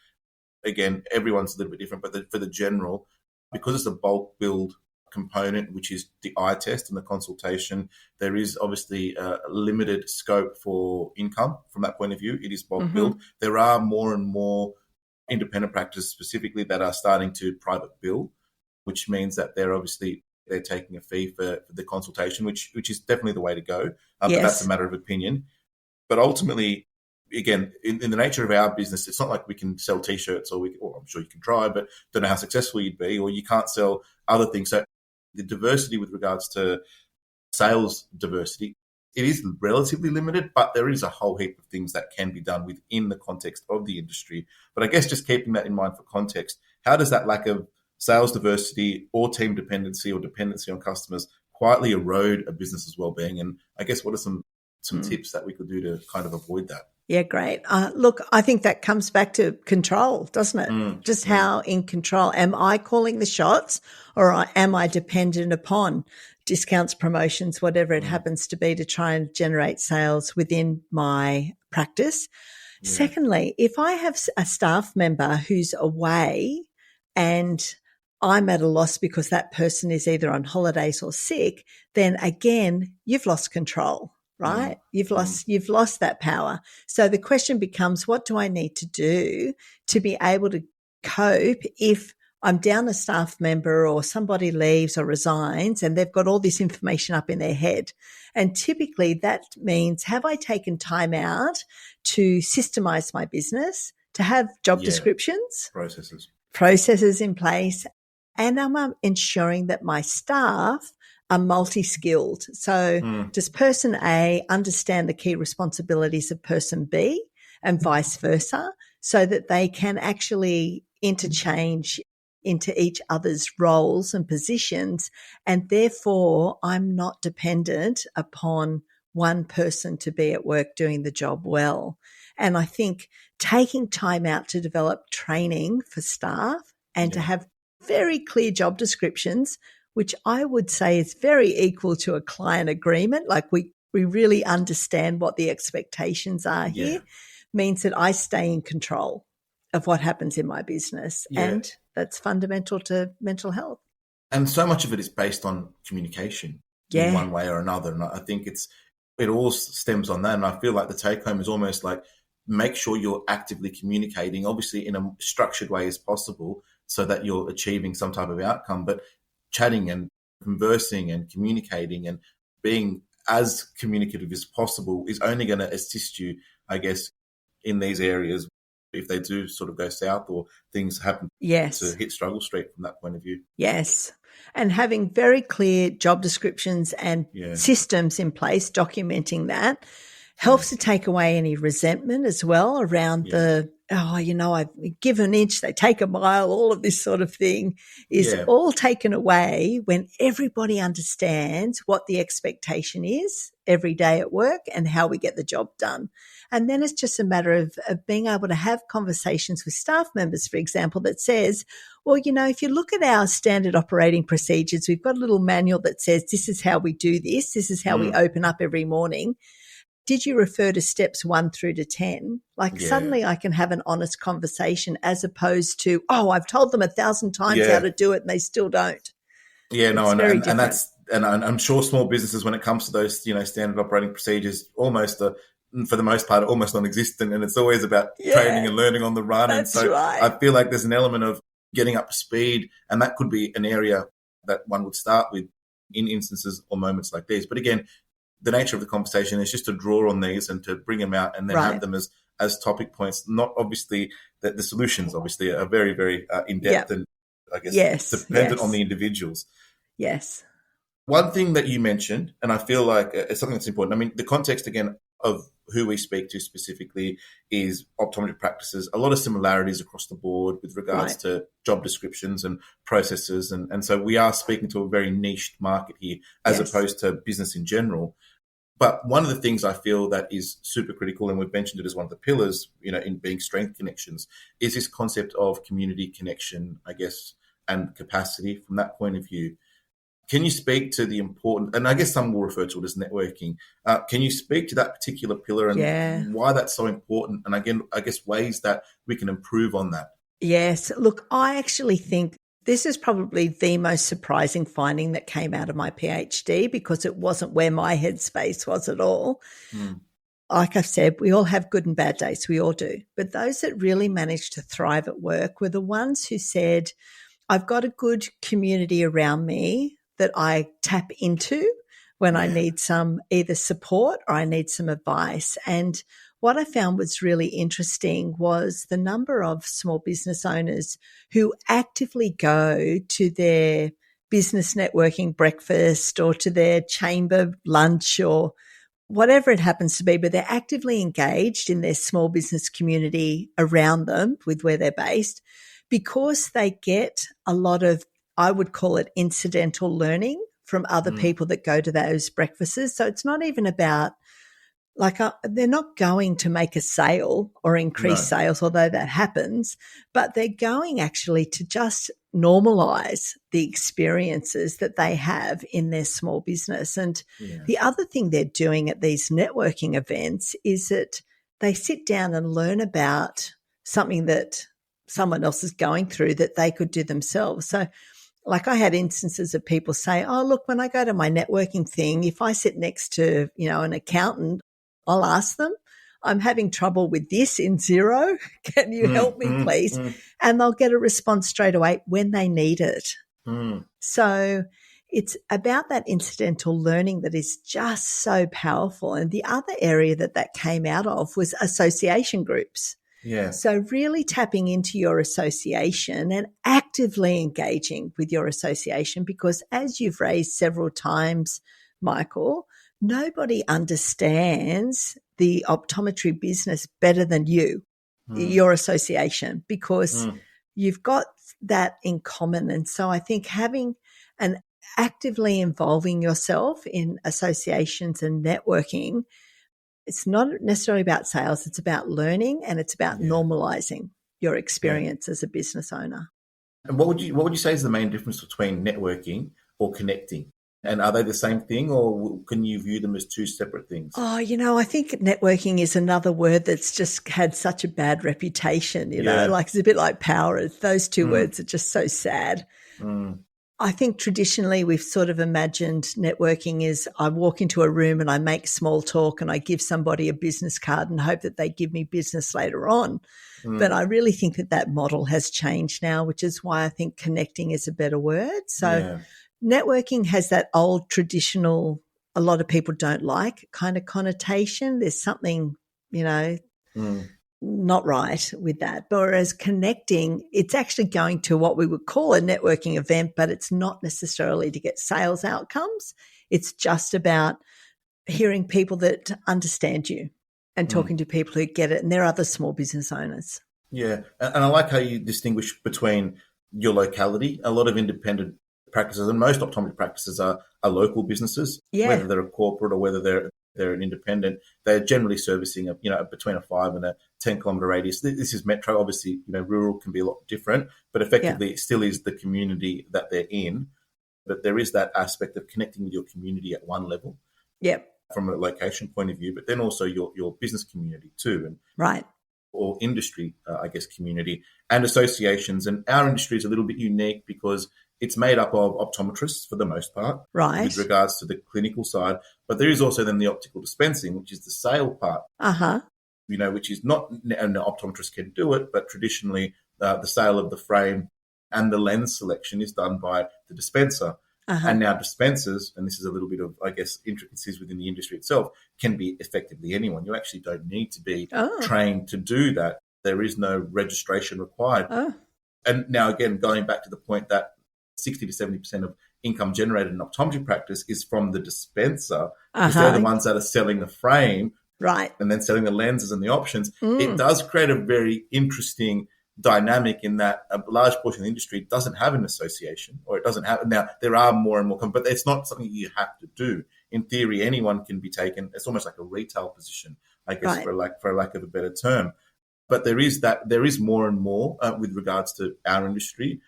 Again, everyone's a little bit different, but for the general, because it's a bulk build component, which is the eye test and the consultation, there is obviously a limited scope for income from that point of view. It is bulk build. There are more and more independent practices specifically that are starting to private bill, which means that they're taking a fee for the consultation, which is definitely the way to go. But that's a matter of opinion. But ultimately, again, in the nature of our business, it's not like we can sell T-shirts or I'm sure you can try, but don't know how successful you'd be, or you can't sell other things. So the diversity with regards to sales diversity, it is relatively limited, but there is a whole heap of things that can be done within the context of the industry. But I guess just keeping that in mind for context, how does that lack of sales diversity or team dependency or dependency on customers quietly erode a business's well-being? And I guess what are some tips that we could do to kind of avoid that? Yeah, great. Look, I think that comes back to control, doesn't it? Just how in control. Am I calling the shots, or am I dependent upon discounts, promotions, whatever it happens to be, to try and generate sales within my practice? Yeah. Secondly, if I have a staff member who's away and I'm at a loss because that person is either on holidays or sick, then again, you've lost control. Right? You've lost that power. So the question becomes, what do I need to do to be able to cope if I'm down a staff member or somebody leaves or resigns and they've got all this information up in their head? And typically that means, have I taken time out to systemize my business, to have job descriptions, processes in place, and am I ensuring that my staff are multi-skilled? So does person A understand the key responsibilities of person B and vice versa, so that they can actually interchange into each other's roles and positions, and therefore I'm not dependent upon one person to be at work doing the job well. And I think taking time out to develop training for staff and to have very clear job descriptions, which I would say is very equal to a client agreement. Like we really understand what the expectations are here, means that I stay in control of what happens in my business. And that's fundamental to mental health. And so much of it is based on communication in one way or another. And I think it all stems on that. And I feel like the take home is almost like, make sure you're actively communicating, obviously in a structured way as possible, so that you're achieving some type of outcome. But chatting and conversing and communicating and being as communicative as possible is only going to assist you, I guess, in these areas if they do sort of go south or things happen to hit struggle street from that point of view. Yes. And having very clear job descriptions and systems in place, documenting that, helps to take away any resentment as well around I've given an inch, they take a mile, all of this sort of thing is all taken away when everybody understands what the expectation is every day at work and how we get the job done. And then it's just a matter of being able to have conversations with staff members, for example, that says, well, if you look at our standard operating procedures, we've got a little manual that says this is how we do this. This is how we open up every morning. Did you refer to steps 1 through to 10? Suddenly I can have an honest conversation, as opposed to, I've told them 1,000 times how to do it and they still don't. Yeah, no, and I'm sure small businesses, when it comes to those, standard operating procedures, almost for the most part, almost non-existent. And it's always about training and learning on the run. That's and so right. I feel like there's an element of getting up to speed, and that could be an area that one would start with in instances or moments like these. But again, the nature of the conversation is just to draw on these and to bring them out and then have them as topic points. Not obviously that the solutions obviously are very, very in-depth and I guess dependent on the individuals. Yes. One thing that you mentioned, and I feel like it's something that's important. I mean, the context again of who we speak to specifically is optometry practices. A lot of similarities across the board with regards to job descriptions and processes. And so we are speaking to a very niched market here as opposed to business in general. But one of the things I feel that is super critical, and we've mentioned it as one of the pillars, in being strength connections, is this concept of community connection, I guess, and capacity from that point of view. Can you speak to the important, and I guess some will refer to it as networking. Can you speak to that particular pillar and why that's so important? And again, I guess ways that we can improve on that. Yes. Look, I actually think this is probably the most surprising finding that came out of my PhD, because it wasn't where my headspace was at all. Like I've said, we all have good and bad days. We all do. But those that really managed to thrive at work were the ones who said, I've got a good community around me that I tap into when I need some either support or I need some advice. And what I found was really interesting was the number of small business owners who actively go to their business networking breakfast or to their chamber lunch or whatever it happens to be, but they're actively engaged in their small business community around them with where they're based, because they get a lot of, I would call it, incidental learning from other people that go to those breakfasts. So it's not even about they're not going to make a sale or increase sales, although that happens, but they're going actually to just normalize the experiences that they have in their small business. And the other thing they're doing at these networking events is that they sit down and learn about something that someone else is going through that they could do themselves. So I had instances of people say, oh, look, when I go to my networking thing, if I sit next to, an accountant, I'll ask them, I'm having trouble with this in Xero. Can you help me, please? And they'll get a response straight away when they need it. So it's about that incidental learning that is just so powerful. And the other area that came out of was association groups. Yeah. So really tapping into your association and actively engaging with your association, because as you've raised several times, Michael, nobody understands the optometry business better than you, your association, because you've got that in common. And so I think having and actively involving yourself in associations and networking, it's not necessarily about sales, it's about learning and it's about normalizing your experience as a business owner. And what would you say is the main difference between networking or connecting? And are they the same thing, or can you view them as two separate things? Oh, I think networking is another word that's just had such a bad reputation, it's a bit like power. Those two words are just so sad. I think traditionally we've sort of imagined networking is I walk into a room and I make small talk and I give somebody a business card and hope that they give me business later on. But I really think that model has changed now, which is why I think connecting is a better word. So networking has that old traditional, a lot of people don't like kind of connotation. There's something, not right with that. Whereas connecting, it's actually going to what we would call a networking event, but it's not necessarily to get sales outcomes. It's just about hearing people that understand you and talking to people who get it. And they're other small business owners. Yeah. And I like how you distinguish between your locality. A lot of independent practices, and most optometry practices are local businesses, whether they're a corporate or whether they're an independent. They're generally servicing between a 5 and a 10 kilometre radius. This is metro. Obviously, rural can be a lot different, but effectively it still is the community that they're in. But there is that aspect of connecting with your community at one level, from a location point of view, but then also your business community too, and or industry, community and associations. And our industry is a little bit unique because it's made up of optometrists for the most part, with regards to the clinical side. But there is also then the optical dispensing, which is the sale part, which is not an optometrist can do it, but traditionally the sale of the frame and the lens selection is done by the dispenser. And now dispensers, and this is a little bit of, intricacies within the industry itself, can be effectively anyone. You actually don't need to be trained to do that. There is no registration required. And now, again, going back to the point that 60 to 70% of income generated in optometry practice is from the dispenser, because they're the ones that are selling the frame and then selling the lenses and the options. It does create a very interesting dynamic in that a large portion of the industry doesn't have an association, or it doesn't have. Now, there are more and more, but it's not something you have to do. In theory, anyone can be taken. It's almost like a retail position, for lack of a better term. But there is more and more with regards to our industry,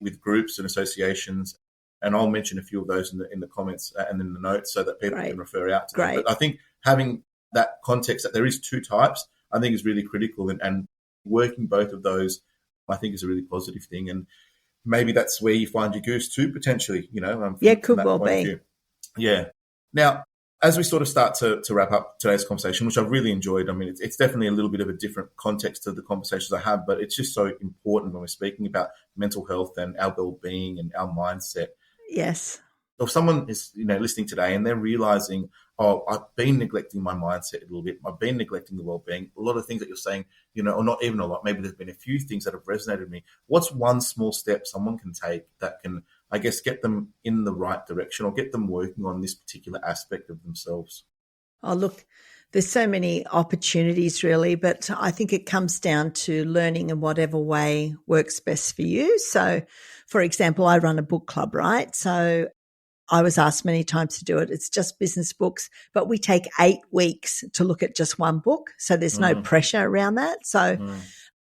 with groups and associations, and I'll mention a few of those in the comments and in the notes so that people can refer out to them. But I think having that context that there is two types, I think is really critical, and working both of those, I think, is a really positive thing. And maybe that's where you find your goose too, potentially. Could well be. Yeah. Now, as we sort of start to wrap up today's conversation, which I've really enjoyed, it's definitely a little bit of a different context to the conversations I have, but it's just so important when we're speaking about mental health and our well-being and our mindset. Yes. If someone is, listening today and they're realizing, I've been neglecting my mindset a little bit, I've been neglecting the well-being, a lot of things that you're saying, or not even a lot, maybe there's been a few things that have resonated with me. What's one small step someone can take that can, get them in the right direction or get them working on this particular aspect of themselves? Oh, look, there's so many opportunities really, but I think it comes down to learning in whatever way works best for you. So, for example, I run a book club, right? So I was asked many times to do it. It's just business books, but we take 8 weeks to look at just one book. So there's no pressure around that. So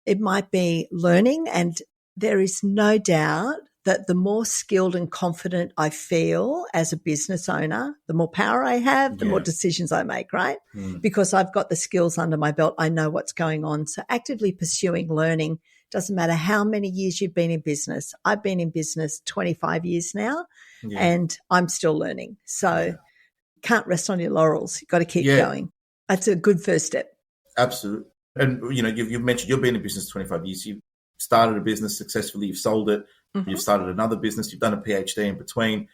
it might be learning, and there is no doubt that the more skilled and confident I feel as a business owner, the more power I have, the more decisions I make, right? Because I've got the skills under my belt. I know what's going on. So actively pursuing learning, doesn't matter how many years you've been in business. I've been in business 25 years now and I'm still learning. So can't rest on your laurels. You've got to keep going. That's a good first step. Absolutely. And, you've mentioned you've been in business 25 years. You've started a business successfully. You've sold it. You've started another business. You've done a PhD in between.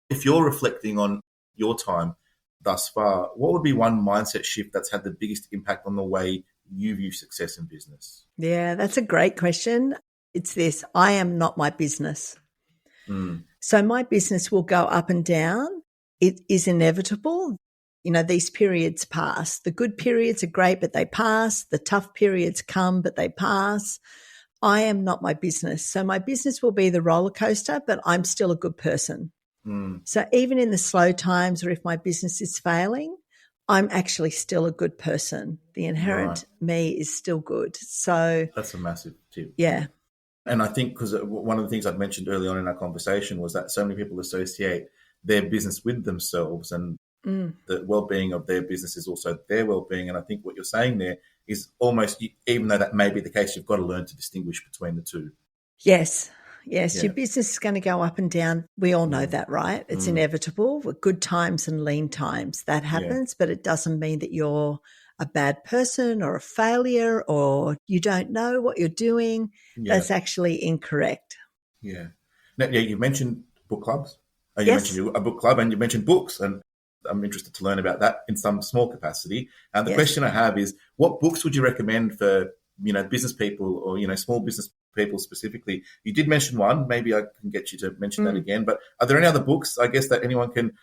If you're reflecting on your time thus far, what would be one mindset shift that's had the biggest impact on the way you view success in business? Yeah, that's a great question. It's this: I am not my business. So my business will go up and down. It is inevitable. These periods pass. The good periods are great, but they pass. The tough periods come, but they pass. I am not my business. So my business will be the roller coaster, but I'm still a good person. So even in the slow times, or if my business is failing, I'm actually still a good person. The inherent me is still good. So that's a massive tip. Yeah. And I think because one of the things I'd mentioned early on in our conversation was that so many people associate their business with themselves, and the well-being of their business is also their well-being. And I think what you're saying there is almost, even though that may be the case, you've got to learn to distinguish between the two. Yes. Your business is going to go up and down. We all know that, right? It's inevitable. With good times and lean times, that happens, but it doesn't mean that you're a bad person or a failure or you don't know what you're doing. That's actually incorrect. Yeah. Now, you mentioned book clubs. You mentioned a book club, and you mentioned books, and I'm interested to learn about that in some small capacity. And the question I have is, what books would you recommend for, business people or, small business people specifically? You did mention one. Maybe I can get you to mention that again. But are there any other books, I guess, that anyone can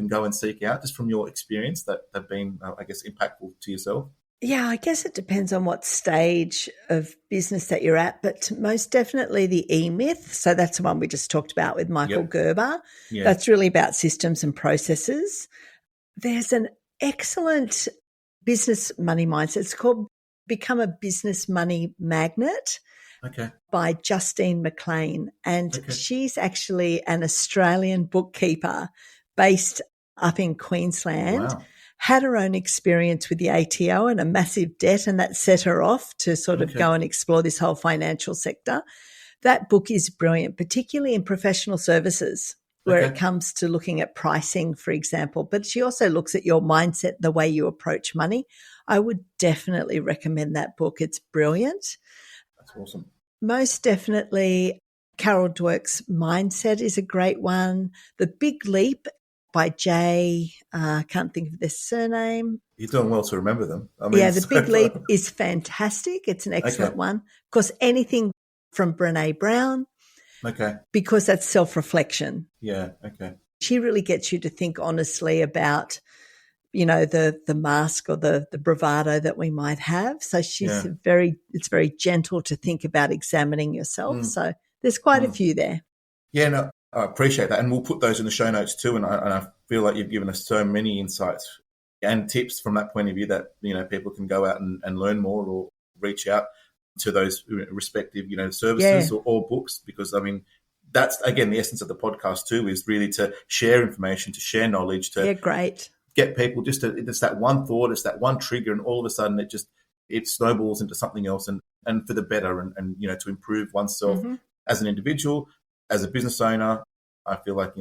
go and seek out just from your experience that have been, impactful to yourself? Yeah, I guess it depends on what stage of business that you're at, but most definitely the E-Myth. So that's the one we just talked about with Michael Gerber. Yeah. That's really about systems and processes. There's an excellent business money mindset. It's called Become a Business Money Magnet by Justine McLean. And she's actually an Australian bookkeeper based up in Queensland. Wow. Had her own experience with the ATO and a massive debt, and that set her off to sort of go and explore this whole financial sector. That book is brilliant, particularly in professional services, where it comes to looking at pricing, for example. But she also looks at your mindset, the way you approach money. I would definitely recommend that book. It's brilliant. That's awesome. Most definitely, Carol Dweck's Mindset is a great one. The Big Leap by Jay, can't think of their surname. You're doing well to remember them. The Big Leap is fantastic. It's an excellent one. Of course, anything from Brené Brown. Because that's self-reflection. Yeah, She really gets you to think honestly about, the mask or the bravado that we might have. So it's very gentle to think about examining yourself. So there's quite a few there. Yeah, no, I appreciate that. And we'll put those in the show notes too. And I feel like you've given us so many insights and tips from that point of view that, people can go out and learn more or reach out to those respective, services or books, because, that's, again, the essence of the podcast too, is really to share information, to share knowledge, to get people it's that one thought, it's that one trigger, and all of a sudden it snowballs into something else and for the better and to improve oneself as an individual, as a business owner. I feel like,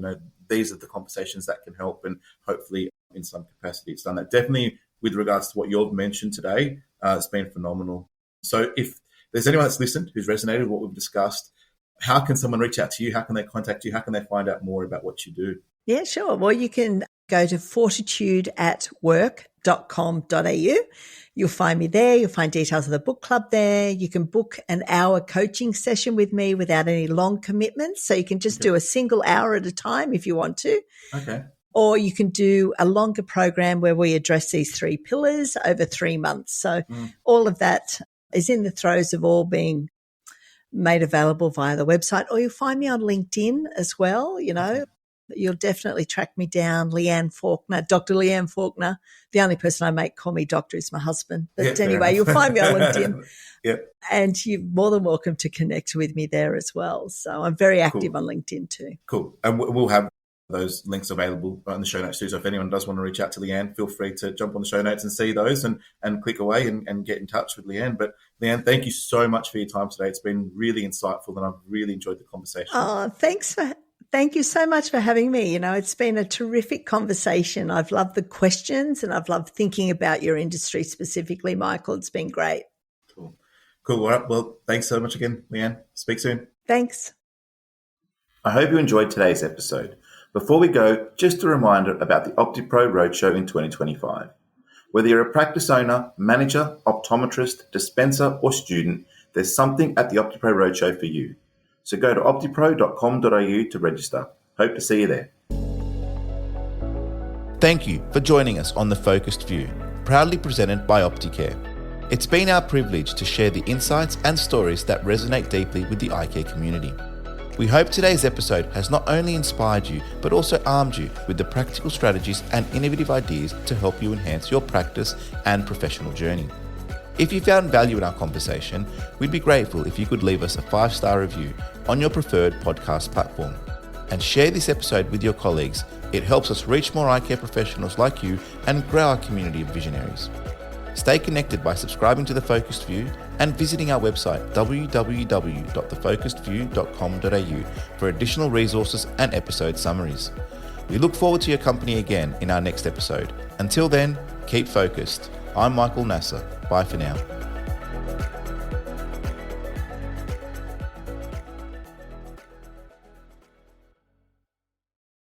these are the conversations that can help, and hopefully in some capacity it's done that. Definitely with regards to what you've mentioned today, it's been phenomenal. So if there's anyone that's listened who's resonated with what we've discussed, how can someone reach out to you? How can they contact you? How can they find out more about what you do? Yeah, sure. Well, you can go to fortitudeatwork.com.au. You'll find me there. You'll find details of the book club there. You can book an hour coaching session with me without any long commitments. So you can just do a single hour at a time if you want to. Or you can do a longer program where we address these 3 pillars over 3 months. So all of that is in the throes of all being made available via the website. Or you'll find me on LinkedIn as well, you'll definitely track me down. Leanne Faulkner, Dr. Leanne Faulkner. The only person I make call me doctor is my husband. But anyway, you'll find me on LinkedIn. Yep. And you're more than welcome to connect with me there as well. So I'm very active on LinkedIn too. Cool. And we'll have those links available in the show notes too. So if anyone does want to reach out to Leanne, feel free to jump on the show notes and see those and click away and get in touch with Leanne. But Leanne, thank you so much for your time today. It's been really insightful and I've really enjoyed the conversation. Oh, thank you so much for having me. It's been a terrific conversation. I've loved the questions and I've loved thinking about your industry specifically, Michael. It's been great. Cool. All right. Well, thanks so much again, Leanne. Speak soon. Thanks. I hope you enjoyed today's episode. Before we go, just a reminder about the OptiPro Roadshow in 2025. Whether you're a practice owner, manager, optometrist, dispenser, or student, there's something at the OptiPro Roadshow for you. So go to optipro.com.au to register. Hope to see you there. Thank you for joining us on The Focused View, proudly presented by Opticare. It's been our privilege to share the insights and stories that resonate deeply with the eye care community. We hope today's episode has not only inspired you, but also armed you with the practical strategies and innovative ideas to help you enhance your practice and professional journey. If you found value in our conversation, we'd be grateful if you could leave us a 5-star review on your preferred podcast platform. And share this episode with your colleagues. It helps us reach more eye care professionals like you and grow our community of visionaries. Stay connected by subscribing to The Focused View and visiting our website www.thefocusedview.com.au for additional resources and episode summaries. We look forward to your company again in our next episode. Until then, keep focused. I'm Michael Nasser. Bye for now.